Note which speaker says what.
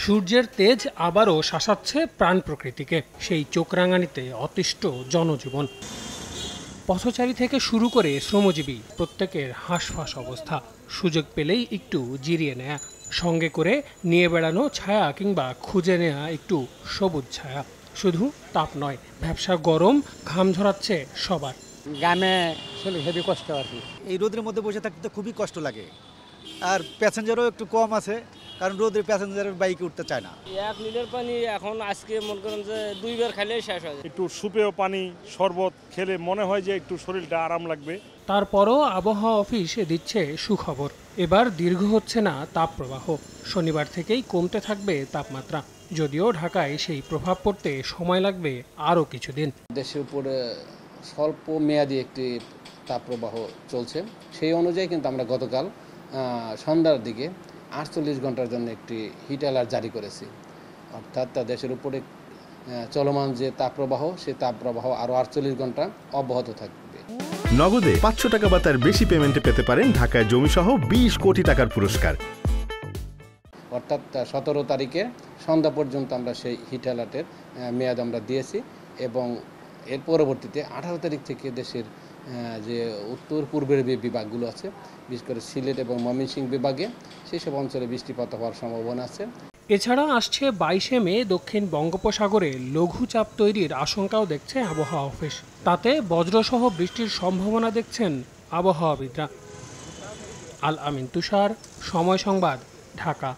Speaker 1: সূর্যের তেজ আবারও শাসাচ্ছে প্রাণ প্রকৃতিকে, সেই চোখ রাঙানিতে অতিষ্ঠ জনজীবন। পথচারী থেকে শুরু করে শ্রমজীবী প্রত্যেকের হাঁসফাঁস অবস্থা। সুযোগ পেলেই একটু জিরিয়ে নেয়া, সঙ্গে করে নিয়ে বেড়ানো ছায়া কিংবা খুঁজে নেয়া একটু সবুজ ছায়া। শুধু তাপ নয়, ভ্যাপসা গরম ঘাম ঝরাচ্ছে সবার।
Speaker 2: গ্রামে আসলে হেভি কষ্ট আর কি।
Speaker 3: এই রোদের মধ্যে বসে থাকতে খুবই কষ্ট লাগে, আর প্যাসেঞ্জারও একটু কম আছে, কারণ রোদের প্যাসেঞ্জারের বাইকে উঠতে চায় না।
Speaker 4: 1 লিটার পানি এখন আজকে মনে করেন যে 2 বার খাইলেই শেষ হয়ে যায়।
Speaker 5: একটু সুপেয় পানি শরবত খেলে মনে হয় যে একটু শরীরটা আরাম লাগবে।
Speaker 1: তারপরও আবহাওয়া অফিস দিচ্ছে সুখবর, এবার দীর্ঘ হচ্ছে না তাপপ্রবাহ। শনিবার থেকেই কমতে থাকবে তাপমাত্রা, যদিও ঢাকায় সেই প্রভাব পড়তে সময় লাগবে আরও কিছুদিন।
Speaker 6: দেশের উপরে স্বল্প মেয়াদী একটি তাপপ্রবাহ চলছে, সেই অনুযায়ী কিন্তু আমরা গতকাল সন্ধ্যার দিকে 48 ঘন্টার জন্য একটি হিট অ্যালার্ট জারি করেছি। অর্থাৎ দেশের উপরে চলমান যে তাপপ্রবাহ, সেই তাপপ্রবাহ আরও 48 ঘন্টা অব্যাহত থাকবে।
Speaker 7: নগদে 500 টাকা বা তার বেশি পেমেন্টে পেতে পারেন ঢাকায় জমিসহ 20 কোটি টাকার পুরস্কার।
Speaker 6: অর্থাৎ 17 তারিখে সন্ধ্যা পর্যন্ত আমরা সেই হিট অ্যালার্টের মেয়াদ আমরা দিয়েছি, এবং এর পরবর্তীতে 18 তারিখ থেকে দেশের যে উত্তর পূর্বের যে বিভাগগুলো আছে, বিশেষ করে সিলেট এবং ময়মনসিংহ বিভাগে সেই সব অঞ্চলে বৃষ্টিপাত হওয়ার সম্ভাবনা আছে।
Speaker 1: এছাড়া আসছে 22শে মে দক্ষিণ বঙ্গোপসাগরে লঘুচাপ তৈরির আশঙ্কাও দেখছে আবহাওয়া অফিস। তাতে বজ্রসহ বৃষ্টির সম্ভাবনা দেখছেন আবহাওয়াবিদরা। আল আমিন তুষার, সময় সংবাদ, ঢাকা।